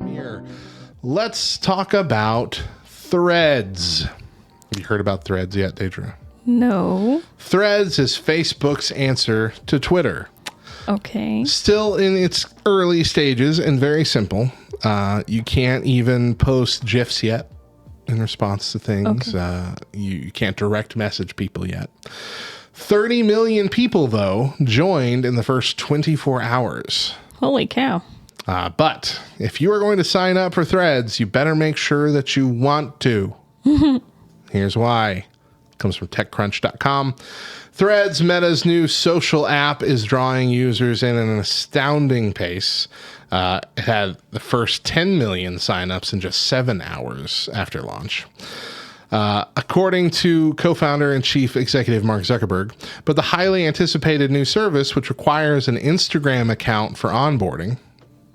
Here, let's talk about Threads. Have you heard about Threads yet, Deidre? No. Threads is Facebook's answer to Twitter. Okay. Still in its early stages and very simple. You can't even post GIFs yet in response to things. Okay. You can't direct message people yet. 30 million people, though, joined in the first 24 hours. Holy cow. But if you are going to sign up for Threads, you better make sure that you want to. Here's why. It comes from TechCrunch.com. Threads, Meta's new social app, is drawing users in an astounding pace. It had the first 10 million signups in just 7 hours after launch. According to co-founder and chief executive Mark Zuckerberg, but the highly anticipated new service, which requires an Instagram account for onboarding,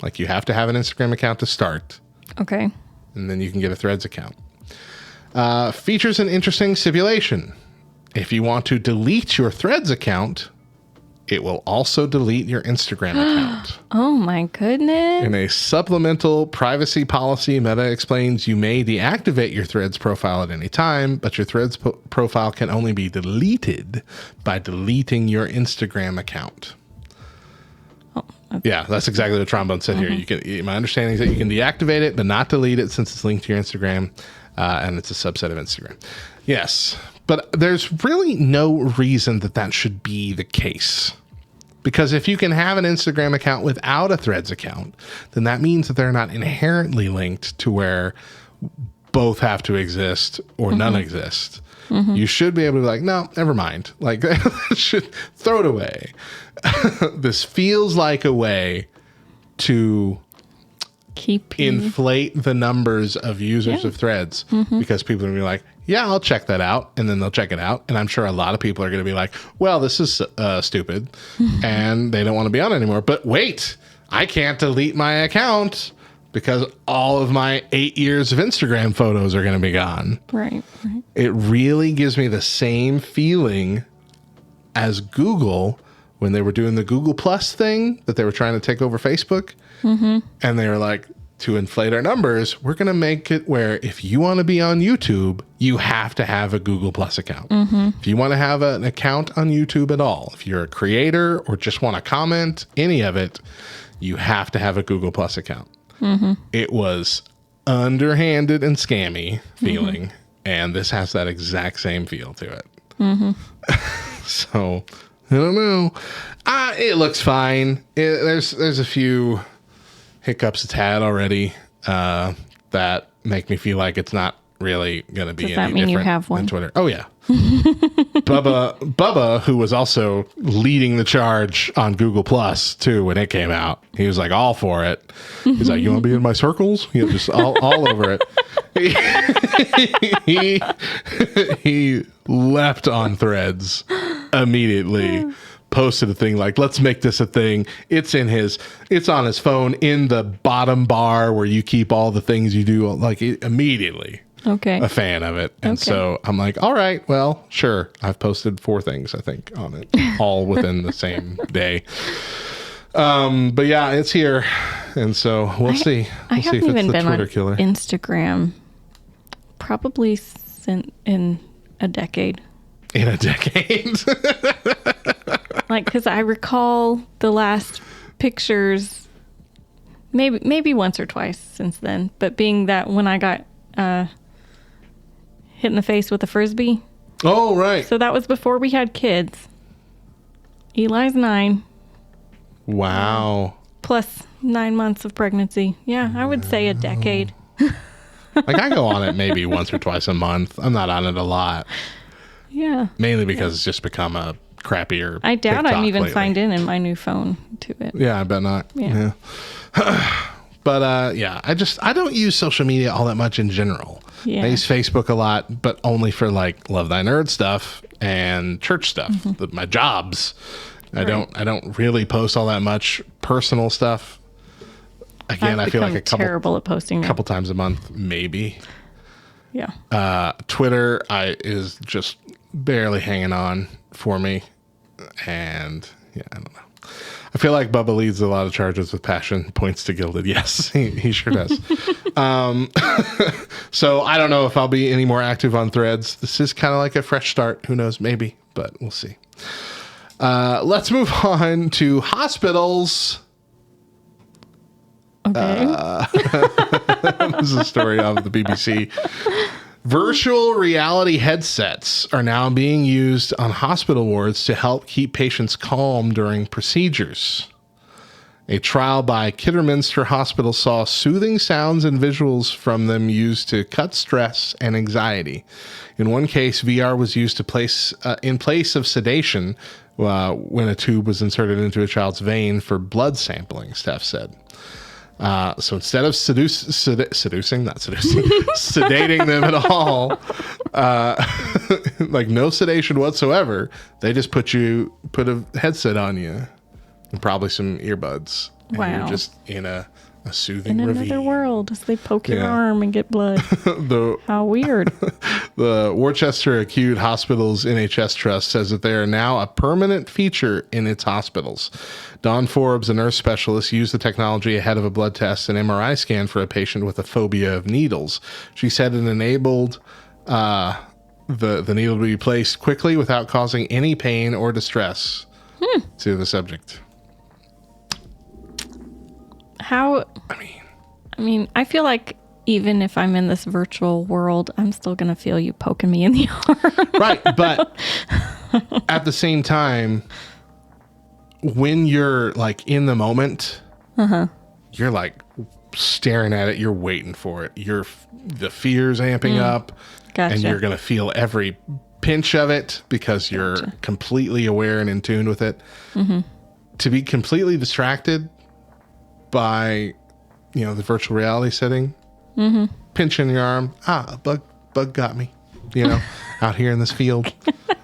like you have to have an Instagram account to start. Okay. And then you can get a Threads account. Features an interesting stipulation. If you want to delete your Threads account, it will also delete your Instagram account. Oh my goodness. In a supplemental privacy policy, Meta explains you may deactivate your Threads profile at any time, but your Threads profile can only be deleted by deleting your Instagram account. Oh, okay. Yeah, that's exactly what Trombone said here. You can. My understanding is that you can deactivate it, but not delete it since it's linked to your Instagram, and it's a subset of Instagram. Yes, but there's really no reason that should be the case. Because if you can have an Instagram account without a Threads account, then that means that they're not inherently linked to where both have to exist or none exist. You should be able to be like, no, never mind. Like, should throw it away. This feels like a way to inflate the numbers of users of Threads because people are going to be like, yeah, I'll check that out. And then they'll check it out. And I'm sure a lot of people are going to be like, well, this is stupid. And they don't want to be on anymore. But wait, I can't delete my account because all of my 8 years of Instagram photos are going to be gone. Right. It really gives me the same feeling as Google when they were doing the Google Plus thing that they were trying to take over Facebook. And they were like, to inflate our numbers, we're going to make it where if you want to be on YouTube, you have to have a Google Plus account. If you want to have an account on YouTube at all, if you're a creator or just want to comment, any of it, you have to have a Google Plus account. It was underhanded and scammy feeling, and this has that exact same feel to it. So, I don't know. It looks fine. There's a few hiccups it's had already that make me feel like it's not really going to be any different than Twitter. Oh, yeah. Bubba, who was also leading the charge on Google Plus too when it came out, he was like all for it. He's like, you want to be in my circles? He was just all over it. He leapt on Threads immediately. Posted a thing like, let's make this a thing. It's on his phone in the bottom bar where you keep all the things you do, like immediately. Okay. A fan of it. And so I'm like, all right, well, sure. I've posted 4 things, I think, on it, all within the same day. But yeah, it's here. And so we'll see. We'll see if it's the Twitter killer. Instagram probably in a decade. In a decade? Like, because I recall the last pictures, maybe once or twice since then, but being that when I got hit in the face with a Frisbee. Oh, right. So that was before we had kids. Eli's 9. Wow. Plus 9 months of pregnancy. Yeah, I would say a decade. Like, I go on it maybe once or twice a month. I'm not on it a lot. Yeah. Mainly because it's just become a crappier I doubt TikTok I'm even lately. signed in my new phone to it. Yeah, I bet not. Yeah. But yeah, I don't use social media all that much in general. Yeah. I use Facebook a lot, but only for like Love Thy Nerd stuff and church stuff, my jobs. I don't really post all that much personal stuff. Again, I feel like a terrible at posting now. couple times a month, maybe. Yeah. Twitter is just barely hanging on for me. And yeah, I don't know. I feel like Bubba leads a lot of charges with passion, points to Gilded. Yes, he sure does. So I don't know if I'll be any more active on Threads. This is kind of like a fresh start. Who knows? Maybe, but we'll see. Let's move on to hospitals. Okay. This is a story of the BBC. Virtual reality headsets are now being used on hospital wards to help keep patients calm during procedures. A trial by Kidderminster Hospital saw soothing sounds and visuals from them used to cut stress and anxiety. In one case, VR was used to place in place of sedation when a tube was inserted into a child's vein for blood sampling, staff said. So instead of sedating them at all, like no sedation whatsoever, they just put a headset on you and probably some earbuds. Wow. And you're just in a soothing In ravine. another world as they poke your arm and get blood. How weird. The Worcester Acute Hospitals NHS Trust says that they are now a permanent feature in its hospitals. Dawn Forbes, a nurse specialist, used the technology ahead of a blood test and MRI scan for a patient with a phobia of needles. She said it enabled the needle to be placed quickly without causing any pain or distress to the subject. I mean, I feel like even if I'm in this virtual world, I'm still going to feel you poking me in the arm. Right. But at the same time, when you're like in the moment, you're like staring at it. You're waiting for it. The fear's amping up. Gotcha. And you're going to feel every pinch of it because you're completely aware and in tune with it. Mm-hmm. To be completely distracted by, the virtual reality setting, pinching your arm, a bug got me, out here in this field.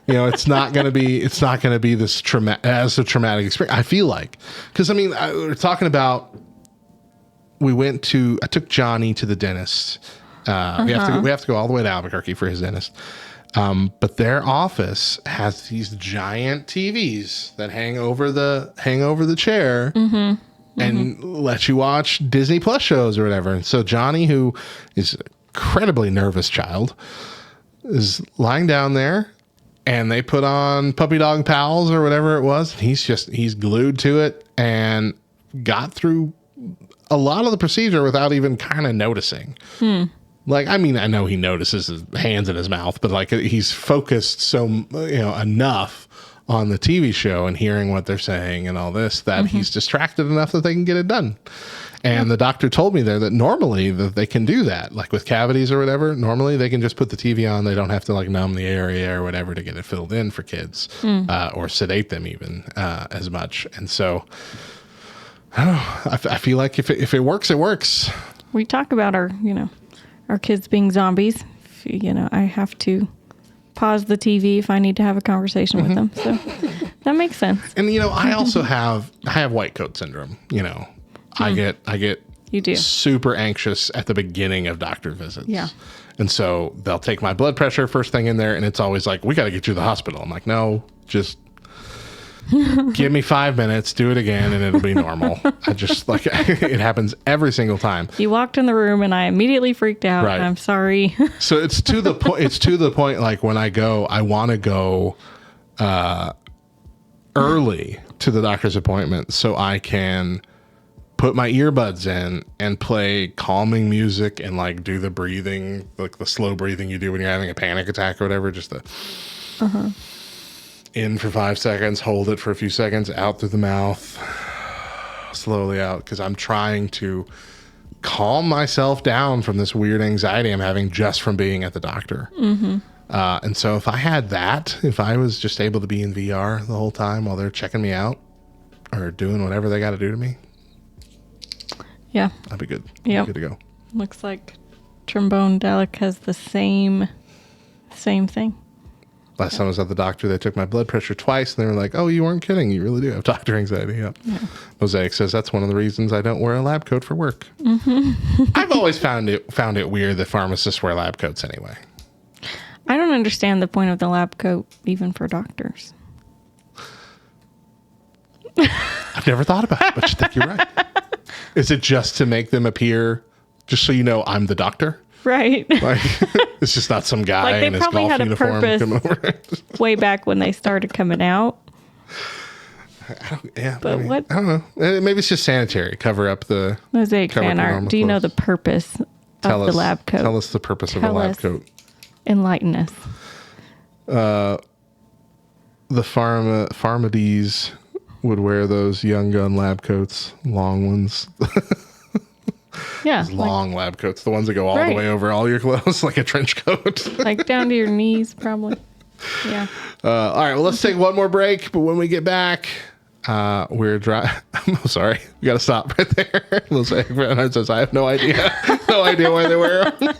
It's not going to be this traumatic experience. I feel like, because we're talking about, I took Johnny to the dentist. We have to go all the way to Albuquerque for his dentist. But their office has these giant TVs that hang over the chair. And let you watch Disney Plus shows or whatever. And so Johnny, who is an incredibly nervous child, is lying down there, and they put on Puppy Dog Pals or whatever it was. He's glued to it and got through a lot of the procedure without even kind of noticing. Like, I know he notices his hands in his mouth, but like he's focused so, enough on the TV show and hearing what they're saying and all this, that he's distracted enough that they can get it done. And the doctor told me there that normally that they can do that, like with cavities or whatever. Normally they can just put the TV on. They don't have to like numb the area or whatever to get it filled in for kids, or sedate them even as much. And so I don't know. I feel like if it works, it works. We talk about our kids being zombies. I have to pause the TV if I need to have a conversation with them. So that makes sense. And I also have white coat syndrome. I get You do. super anxious at the beginning of doctor visits. Yeah. And so they'll take my blood pressure first thing in there, and it's always like, we got to get you to the hospital. I'm like, no, just give me 5 minutes, do it again, and it'll be normal. I just like it happens every single time. You walked in the room and I immediately freaked out. Right. I'm sorry. So it's to the point. It's to the point. Like when I go, I want to go early to the doctor's appointment so I can put my earbuds in and play calming music and like do the breathing, like the slow breathing you do when you're having a panic attack or whatever. Just the in for 5 seconds, hold it for a few seconds, out through the mouth, slowly out, because I'm trying to calm myself down from this weird anxiety I'm having just from being at the doctor. And so if I had that, if I was just able to be in VR the whole time while they're checking me out or doing whatever they got to do to me, Yeah. I'd be good. Yep. Good to go. Looks like Trombone Dalek has the same thing. Last time I was at the doctor, they took my blood pressure twice, and they were like, "Oh, you weren't kidding. You really do have doctor anxiety." Yep. Yeah. Mosaic says that's one of the reasons I don't wear a lab coat for work. I've always found it weird that pharmacists wear lab coats anyway. I don't understand the point of the lab coat, even for doctors. I've never thought about it, but I think you're right. Is it just to make them appear, just so you know, I'm the doctor? Right. Like, it's just not some guy Like, they in his probably golf had a uniform purpose. coming over. Way back when they started coming out. Yeah, But what? I don't know. Maybe it's just sanitary. Cover up the Mosaic cover fan up art. the Do you know the clothes. purpose of the lab coat? Tell us the purpose of the Tell lab us. coat. Enlighten us. The pharmadies would wear those young gun lab coats, long ones, Yeah. long lab coats, the ones that go all Right. the way over all your clothes, like a trench coat. Like down to your knees, probably. Yeah. All right, well, let's take one more break. But when we get back, we're I'm sorry, we got to stop right there. Mosaic Fan says, I have no idea. No idea why they wear them.